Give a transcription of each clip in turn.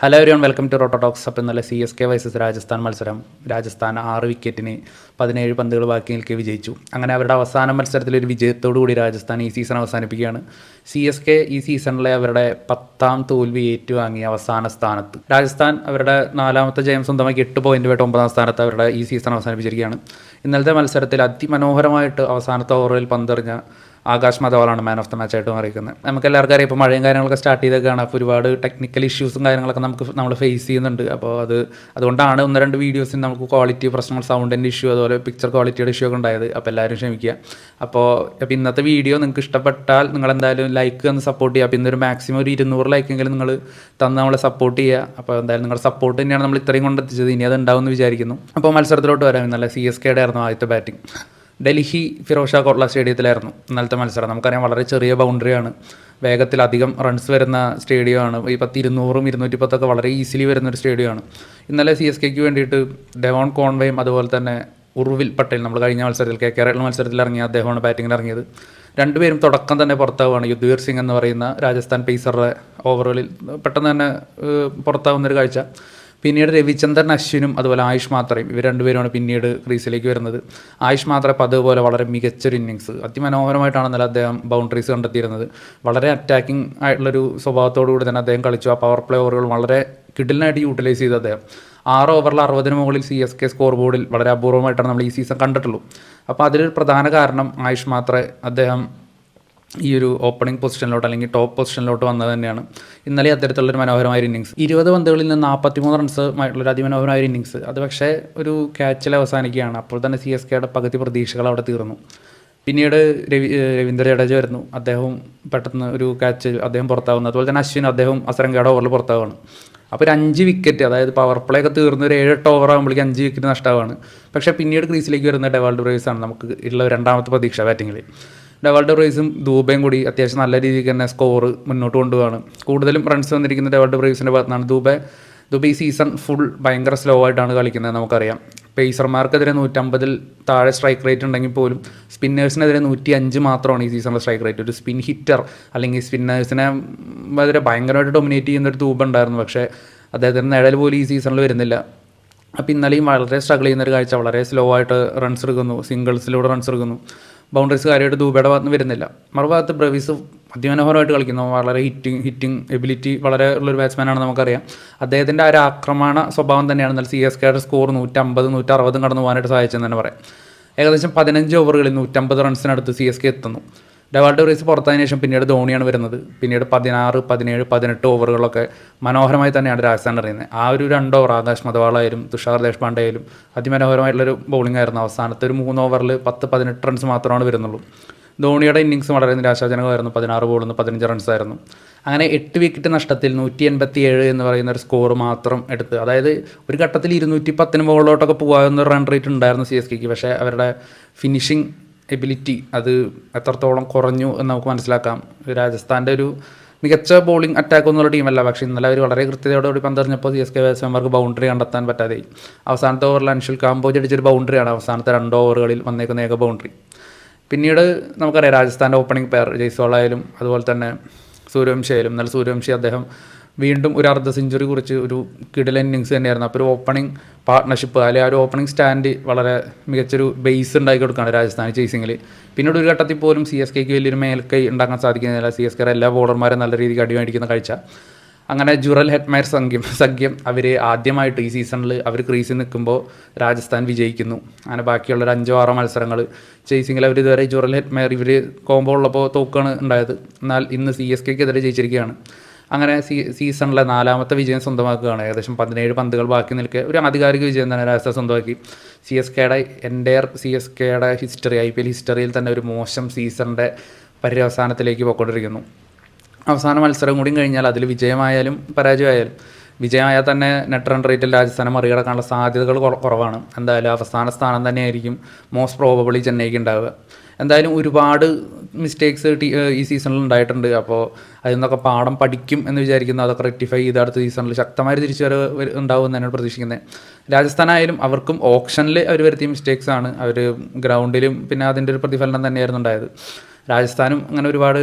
Hello everyone, welcome to Roto Talks. അപ്പോൾ ഇന്നലെ CSK vs Rajasthan മത്സരം. രാജസ്ഥാൻ 6 വിക്കറ്റിന് 17 പന്തുകൾ ബാക്കി നിൽക്കെ വിജയിച്ചു. അങ്ങനെ അവരുടെ അവസാന മത്സരത്തിലൊരു വിജയത്തോടു കൂടി രാജസ്ഥാൻ ഈ സീസൺ അവസാനിപ്പിക്കുകയാണ്. CSK ഈ സീസണിലെ അവരുടെ 10ാം തോൽവി ഏറ്റുവാങ്ങി അവസാന സ്ഥാനത്ത്. രാജസ്ഥാൻ അവരുടെ 4ാമത്തെ ജയം സ്വന്തമാക്കി 8 പോയിൻ്റുമായിട്ട് 9ാം സ്ഥാനത്ത് അവരുടെ ഈ സീസൺ അവസാനിപ്പിച്ചിരിക്കുകയാണ്. ഇന്നലത്തെ മത്സരത്തിൽ അതിമനോഹരമായിട്ട് അവസാനത്തെ ഓവറിൽ പന്തെറിഞ്ഞ ആകാശ് മതവാളാണ് മാൻ ഓഫ് ദ മാച്ച് ആയിട്ട് മാറിയിരിക്കുന്നത്. നമുക്ക് എല്ലാവർക്കും അറിയാം, ഇപ്പോൾ മഴയും കാര്യങ്ങളൊക്കെ സ്റ്റാർട്ട് ചെയ്തൊക്കെയാണ്. അപ്പോൾ ഒരുപാട് ടെക്നിക്കൽ ഇഷ്യൂസും കാര്യങ്ങളൊക്കെ നമ്മൾ ഫേസ് ചെയ്യുന്നുണ്ട്. അപ്പോൾ അതുകൊണ്ടാണ് 1-2 വീഡിയോസിന് നമുക്ക് ക്വാളിറ്റി പ്രശ്നങ്ങൾ, സൗണ്ടിൻ്റെ ഇഷ്യൂ, അതുപോലെ പിക്ചർ ക്വാളിറ്റിയുടെ ഇഷ്യൂ ഒക്കെ ഉണ്ടായത്. അപ്പോൾ എല്ലാവരും ക്ഷമിക്കുക. അപ്പോൾ ഇന്നത്തെ വീഡിയോ നിങ്ങൾക്ക് ഇഷ്ടപ്പെട്ടാൽ നിങ്ങൾ എന്തായാലും ലൈക്ക് തന്ന് സപ്പോർട്ട് ചെയ്യുക. അപ്പോൾ ഇന്നൊരു മാക്സിമം ഒരു 200 ലൈക്കെങ്കിലും നിങ്ങൾ തന്ന് നമ്മളെ സപ്പോർട്ട് ചെയ്യുക. അപ്പോൾ എന്തായാലും നിങ്ങളുടെ സപ്പോർട്ട് തന്നെയാണ് നമ്മൾ ഇത്രയും കൊണ്ടെത്തിച്ചത്. ഇനി അത് ഉണ്ടാവുമെന്ന് വിചാരിക്കുന്നു. അപ്പോൾ മത്സരത്തിലോട്ട് വരാം. ഇന്നലെ CSKയുടെ ആയിരുന്നു ആദ്യത്തെ ബാറ്റിംഗ്. ഡൽഹി ഫിറോസ് ഷാ കോട്ട്ല സ്റ്റേഡിയത്തിലായിരുന്നു ഇന്നലത്തെ മത്സരം. നമുക്കറിയാം, വളരെ ചെറിയ ബൗണ്ടറിയാണ്, വേഗത്തിൽ അധികം റൺസ് വരുന്ന സ്റ്റേഡിയമാണ്. ഈ 200, 210 വളരെ ഈസിലി വരുന്നൊരു സ്റ്റേഡിയമാണ്. ഇന്നലെ CSKക്ക് വേണ്ടിയിട്ട് ഡെവോൺ കോൺവേയും അതുപോലെ തന്നെ ഉർവിൽ പട്ടേൽ, നമ്മൾ കഴിഞ്ഞ മത്സരത്തിൽ KKR മത്സരത്തിൽ ഇറങ്ങിയ അദ്ദേഹമാണ് ബാറ്റിങ്ങിൽ ഇറങ്ങിയത്. രണ്ടുപേരും തുടക്കം തന്നെ പുറത്താവുകയാണ്. യുദ്ധവീർ സിംഗ് എന്ന് പറയുന്ന രാജസ്ഥാൻ പേസറുടെ ഓവറുകളിൽ പെട്ടെന്ന് തന്നെ പുറത്താവുന്നൊരു കാഴ്ച. പിന്നീട് രവിചന്ദ്രൻ അശ്വിനും അതുപോലെ ആയുഷ് മാത്രയും, ഇവർ രണ്ടുപേരുമാണ് പിന്നീട് ക്രീസിലേക്ക് വരുന്നത്. ആയുഷ് മാത്രം അതുപോലെ വളരെ മികച്ചൊരു ഇന്നിങ്സ്, അതിമനോഹരമായിട്ടാണ് ഇന്നലെ അദ്ദേഹം ബൗണ്ടറീസ് കണ്ടെത്തിയിരുന്നത്. വളരെ അറ്റാക്കിംഗ് ആയിട്ടുള്ളൊരു സ്വഭാവത്തോടു കൂടി തന്നെ അദ്ദേഹം കളിച്ചു. ആ പവർ പ്ലേ ഓവറുകൾ വളരെ കിഡിലിനായിട്ട് യൂട്ടിലൈസ് ചെയ്തു അദ്ദേഹം. 6 ഓവറിൽ 60 മുകളിൽ CSK സ്കോർ ബോർഡിൽ വളരെ അപൂർവമായിട്ടാണ് നമ്മൾ ഈ സീസൺ കണ്ടിട്ടുള്ളൂ. അപ്പോൾ അതിലൊരു പ്രധാന കാരണം ആയുഷ് മാത്രമേ അദ്ദേഹം ഈ ഒരു ഓപ്പണിംഗ് പൊസിഷനിലോട്ട് അല്ലെങ്കിൽ ടോപ്പ് പൊസിഷനിലോട്ട് വന്നത് തന്നെയാണ്. ഇന്നലെ അത്തരത്തിലുള്ളൊരു മനോഹരമായ ഇന്നിങ്സ്, 20 പന്തുകളിൽ നിന്ന് 43 റൺസ് ആയിട്ടുള്ളൊരു അതിമനോഹരമായ ഇന്നിങ്സ്. അത് പക്ഷേ ഒരു ക്യാച്ചിൽ അവസാനിക്കുകയാണ്. അപ്പോൾ തന്നെ CSKയുടെ പകുതി പ്രതീക്ഷകൾ അവിടെ തീർന്നു. പിന്നീട് രവീന്ദ്ര ജഡേജ വരുന്നു. അദ്ദേഹവും പെട്ടെന്ന് ഒരു ക്യാച്ചിൽ അദ്ദേഹം പുറത്താവുന്നു. അതുപോലെ തന്നെ അശ്വിൻ, അദ്ദേഹം അസരങ്കയുടെ ഓവറിൽ പുറത്താവുകയാണ്. അപ്പോൾ ഒരു 5 വിക്കറ്റ്, അതായത് പവർ പ്ലേ ഒക്കെ തീർന്ന് ഒരു 7-8 ഓവർ ആകുമ്പോഴേക്കും 5 വിക്കറ്റ് നഷ്ടമാണ്. പക്ഷേ പിന്നീട് ക്രീസിലേക്ക് വരുന്ന ഡെവാൾഡ് ബ്രേവ്സാണ് നമുക്ക് ഉള്ള 2ാമത്തെ പ്രതീക്ഷ ബാറ്റിങ്ങിൽ. ഡെവാൾഡ് ബ്രേവ്സും ദൂബയും കൂടി അത്യാവശ്യം നല്ല രീതിക്ക് തന്നെ സ്കോർ മുന്നോട്ട് കൊണ്ടുപോവാണ്. കൂടുതലും റൺസ് വന്നിരിക്കുന്ന ഡെവാൾഡ് ബ്രേവ്സിൻ്റെ ഭാഗത്താണ്. ദൂബെ ഈ സീസൺ ഫുൾ ഭയങ്കര സ്ലോ ആയിട്ടാണ് കളിക്കുന്നത്. നമുക്കറിയാം, പേസർമാർക്കെതിരെ 150 താഴെ സ്ട്രൈക്ക് റേറ്റ് ഉണ്ടെങ്കിൽ പോലും സ്പിന്നേഴ്സിനെതിരെ 105 മാത്രമാണ് ഈ സീസണിലെ സ്ട്രൈക്ക് റേറ്റ്. ഒരു സ്പിൻ ഹിറ്റർ അല്ലെങ്കിൽ സ്പിന്നേഴ്സിനെ എതിരെ ഭയങ്കരമായിട്ട് ഡൊമിനേറ്റ് ചെയ്യുന്നൊരു ദൂബ ഉണ്ടായിരുന്നു. പക്ഷേ അദ്ദേഹത്തിന് നിഴൽ പോലും ഈ സീസണിൽ വരുന്നില്ല. അപ്പോൾ ഇന്നലെയും വളരെ സ്ട്രഗിൾ ചെയ്യുന്നൊരു കാഴ്ച. വളരെ സ്ലോ ആയിട്ട് റൺസ് എടുക്കുന്നു, സിംഗിൾസിലൂടെ റൺസ് എടുക്കുന്നു. ബൗണ്ടറീസ് കാര്യമായിട്ട് ദൂബയുടെ ഭാഗത്ത് നിന്ന് വരുന്നില്ല. മറുഭാഗത്ത് ബ്രേവ്സ് അതിമനോഹരമായിട്ട് കളിക്കുന്നു. വളരെ ഹിറ്റിംഗ് എബിലിറ്റി വളരെ ഉള്ളൊരു ബാറ്റ്സ്മാനാണ് നമുക്കറിയാം. അദ്ദേഹത്തിൻ്റെ ആ ഒരു ആക്രമണ സ്വഭാവം തന്നെയാണ് എന്നാൽ CSKയുടെ സ്കോർ 150, 160 കടന്നു പോകാനായിട്ട് സഹായിച്ചെന്ന് തന്നെ പറയാം. ഏകദേശം 15 ഓവറുകളിൽ 150 റൺസിനടുത്ത് CSK എത്തുന്നു. ഡെവാൾഡ് ബ്രേവ്സ് പുറത്തതിന് ശേഷം പിന്നീട് ധോണിയാണ് വരുന്നത്. പിന്നീട് 16, 17, 18 ഓവറുകളൊക്കെ മനോഹരമായി തന്നെയാണ് രാജസ്ഥാൻ എറിയുന്നത്. ആ ഒരു 2 ഓവർ ആകാശ് മതവാളായാലും തുഷാർ ദേശ്പാണ്ഡെ ആയാലും അതിമനോഹരമായിട്ടുള്ളൊരു ബൗളിംഗ് ആയിരുന്നു. അവസാനത്തെ ഒരു 3 ഓവറിൽ 10-18 റൺസ് മാത്രമാണ് വരുന്നുള്ളൂ. ധോണിയുടെ ഇന്നിങ്സ് വളരെ നിരാശാജനകമായിരുന്നു. 16 ബോളിൽ നിന്ന് 15 റൺസായിരുന്നു. അങ്ങനെ 8 വിക്കറ്റ് നഷ്ടത്തിൽ 187 എന്ന് പറയുന്ന ഒരു സ്കോർ മാത്രം എടുത്ത്, അതായത് ഒരു ഘട്ടത്തിൽ 210 മുകളിലോട്ടൊക്കെ പോകാവുന്ന റൺ റേറ്റ് ഉണ്ടായിരുന്നു CSKക്ക്. പക്ഷേ അവരുടെ ഫിനിഷിംഗ് എബിലിറ്റി അത് എത്രത്തോളം കുറഞ്ഞു എന്ന് നമുക്ക് മനസ്സിലാക്കാം. രാജസ്ഥാൻ്റെ ഒരു മികച്ച ബോളിംഗ് അറ്റാക്ക് ഒന്നുള്ള ടീമല്ല. പക്ഷേ ഇന്നലെ അവർ വളരെ കൃത്യതയോടുകൂടി പന്തെറിഞ്ഞപ്പോൾ CSK ബാറ്റ്സ്മാൻമാർക്ക് ബൗണ്ടറി കണ്ടെത്താൻ പറ്റാതെയായി. അവസാനത്തെ ഓവറിൽ അൻഷുൽ കാംബോജ് അടിച്ചൊരു ബൗണ്ടറിയാണ് അവസാനത്തെ 2 ഓവറുകളിൽ വന്നേക്കുന്ന ഏക ബൗണ്ടറി. പിന്നീട് നമുക്കറിയാം, രാജസ്ഥാൻ്റെ ഓപ്പണിംഗ് പെയർ ജയ്സ്വാൾ ആയാലും അതുപോലെ തന്നെ സൂര്യവംശി ആയാലും. എന്നാൽ സൂര്യവംശി അദ്ദേഹം വീണ്ടും ഒരു അർദ്ധ സെഞ്ചുറി കുറിച്ച് ഒരു കിടിലൻ ഇന്നിങ്സ് തന്നെയായിരുന്നു. അപ്പോൾ ഒരു ഓപ്പണിംഗ് പാർട്ട്ണർഷിപ്പ് അല്ലെങ്കിൽ ആ ഒരു ഓപ്പണിംഗ് സ്റ്റാൻഡ് വളരെ മികച്ചൊരു ബേസ് ഉണ്ടാക്കി കൊടുക്കുകയാണ് രാജസ്ഥാൻ ചേസിങ്ങിൽ. പിന്നീട് ഒരു ഘട്ടത്തിൽ പോലും CSKക്ക് വലിയൊരു മേൽക്കൈ ഉണ്ടാക്കാൻ സാധിക്കുന്നില്ല. CSKയുടെ എല്ലാ ബോളർമാരും നല്ല രീതിക്ക് അടിമേടിക്കുന്ന കാഴ്ച. അങ്ങനെ ജുറൽ ഹെറ്റ്മയർ സഖ്യം അവർ ആദ്യമായിട്ട് ഈ സീസണിൽ അവർ ക്രീസിൽ നിൽക്കുമ്പോൾ രാജസ്ഥാൻ വിജയിക്കുന്നു. അങ്ങനെ ബാക്കിയുള്ള ഒരു 5-6 മത്സരങ്ങൾ ചേസിങ്ങിൽ അവർ ഇതുവരെ ജുറൽ ഹെറ്റ്മയർ ഇവർ കോംബോ ഉള്ളപ്പോൾ തോക്കാണ് ഉണ്ടായത്. എന്നാൽ ഇന്ന് CSKക്കെതിരെ ജയിച്ചിരിക്കുകയാണ്. അങ്ങനെ സീസണിലെ 4ാമത്തെ വിജയം സ്വന്തമാക്കുകയാണ്. ഏകദേശം 17 പന്തുകൾ ബാക്കി നിൽക്കെ ഒരു ആധികാരിക വിജയം തന്നെ രാജസ്ഥാൻ സ്വന്തമാക്കി. CSKയുടെ ഹിസ്റ്ററി, IPL ഹിസ്റ്ററിയിൽ തന്നെ ഒരു മോശം സീസണിൻ്റെ പര്യവസാനത്തിലേക്ക് പോയിക്കൊണ്ടിരിക്കുന്നു. അവസാന മത്സരം കൂടി കഴിഞ്ഞാൽ അതിൽ വിജയമായാലും പരാജയമായാലും, വിജയമായാൽ തന്നെ നെറ്റ് റൺ റേറ്റിൽ രാജസ്ഥാനെ മറികടക്കാനുള്ള സാധ്യതകൾ കുറവാണ്. എന്തായാലും അവസാന സ്ഥാനം തന്നെയായിരിക്കും മോസ്റ്റ് പ്രോബബിളി ചെന്നൈക്ക് ഉണ്ടാവുക. എന്തായാലും ഒരുപാട് മിസ്റ്റേക്സ് ഈ സീസണിൽ ഉണ്ടായിട്ടുണ്ട്. അപ്പോൾ അതിൽ നിന്നൊക്കെ പാഠം പഠിക്കും എന്ന് വിചാരിക്കുന്നു. അതൊക്കെ റെക്ടിഫൈ ചെയ്ത് അടുത്ത സീസണിൽ ശക്തമായ തിരിച്ചുവരവ് ഉണ്ടാവുമെന്ന് തന്നെയാണ് പ്രതീക്ഷിക്കുന്നത്. രാജസ്ഥാനായാലും അവർക്കും ഓപ്ഷനിൽ അവർ വരുത്തിയ മിസ്റ്റേക്സാണ്. അവർ ഗ്രൗണ്ടിലും പിന്നെ അതിൻ്റെ ഒരു പ്രതിഫലനം തന്നെയായിരുന്നു ഉണ്ടായത്. രാജസ്ഥാനും അങ്ങനെ ഒരുപാട്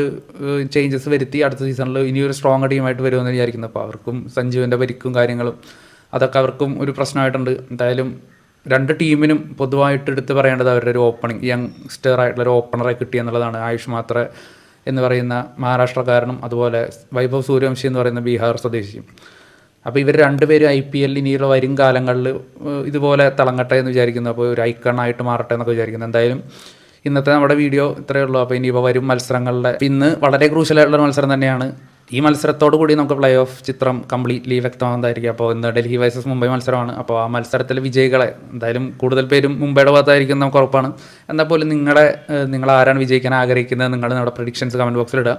ചേഞ്ചസ് വരുത്തി അടുത്ത സീസണിൽ ഇനിയൊരു സ്ട്രോങ് ടീമായിട്ട് വരുമെന്ന് വിചാരിക്കുന്നു. അപ്പോൾ അവർക്കും സഞ്ജുവിൻ്റെ പരിക്കും കാര്യങ്ങളും അതൊക്കെ അവർക്കും ഒരു പ്രശ്നമായിട്ടുണ്ട്. എന്തായാലും രണ്ട് ടീമിനും പൊതുവായിട്ട് എടുത്ത് പറയേണ്ടത് അവരുടെ ഒരു ഓപ്പണിംഗ് യങ്സ്റ്റർ ആയിട്ടുള്ളൊരു ഓപ്പണറെ കിട്ടിയെന്നുള്ളതാണ്. ആയുഷ് മാത്രേ എന്ന് പറയുന്ന മഹാരാഷ്ട്രക്കാരനും അതുപോലെ വൈഭവ് സൂര്യവംശി എന്ന് പറയുന്ന ബീഹാർ സ്വദേശിയും. അപ്പോൾ ഇവർ രണ്ടുപേരും IPL ഇനിയുള്ള വരും കാലങ്ങളിൽ ഇതുപോലെ തിളങ്ങട്ടെ എന്ന് വിചാരിക്കുന്നു. അപ്പോൾ ഒരു ഐക്കണായിട്ട് മാറട്ടെ എന്നൊക്കെ വിചാരിക്കുന്നു. എന്തായാലും ഇന്നത്തെ നമ്മുടെ വീഡിയോ ഇത്രയേ ഉള്ളൂ. അപ്പോൾ ഇനിയിപ്പോൾ വരും മത്സരങ്ങളുടെ ഇന്ന് വളരെ ക്രൂഷ്യലായിട്ടുള്ള മത്സരം തന്നെയാണ്. ഈ മത്സരത്തോടു കൂടി നമുക്ക് പ്ലേ ഓഫ് ചിത്രം കംപ്ലീറ്റ്ലി വ്യക്തമാകുന്നതായിരിക്കും. അപ്പോൾ ഇന്ന് ഡൽഹി വേഴ്സസ് മുംബൈ മത്സരമാണ്. അപ്പോൾ ആ മത്സരത്തിലെ വിജയികളെ എന്തായാലും കൂടുതൽ പേരും മുംബൈയുടെ ഭാഗത്തായിരിക്കും നമുക്ക് ഉറപ്പാണ്. എന്നാൽ പോലും നിങ്ങൾ ആരാണ് വിജയിക്കാൻ ആഗ്രഹിക്കുന്നത് നിങ്ങൾ നമ്മുടെ പ്രഡിക്ഷൻസ് കമൻറ്റ് ബോക്സിൽ ഇടുക.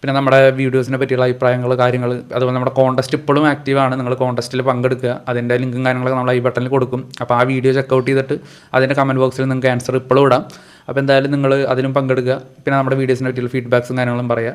പിന്നെ നമ്മുടെ വീഡിയോസിനെ പറ്റിയുള്ള അഭിപ്രായങ്ങൾ കാര്യങ്ങൾ അതുപോലെ നമ്മുടെ കോൺടെസ്റ്റ് ഇപ്പോഴും ആക്റ്റീവാണ്. നിങ്ങൾ കോൺടെസ്റ്റിൽ പങ്കെടുക്കുക. അതിൻ്റെ ലിങ്കും കാര്യങ്ങളൊക്കെ നമ്മൾ ഈ ബട്ടണിൽ കൊടുക്കും. അപ്പോൾ ആ വീഡിയോ ചെക്കൗട്ട് ചെയ്തിട്ട് അതിൻ്റെ കമൻറ്റ് ബോക്സിൽ നിങ്ങൾക്ക് ആൻസർ ഇപ്പോഴും ഇടാം. അപ്പോൾ എന്തായാലും നിങ്ങൾ അതിലും പങ്കെടുക്കുക. പിന്നെ നമ്മുടെ വീഡിയോസിനെ പറ്റിയുള്ള ഫീഡ്ബാക്സും കാര്യങ്ങളും പറയുക.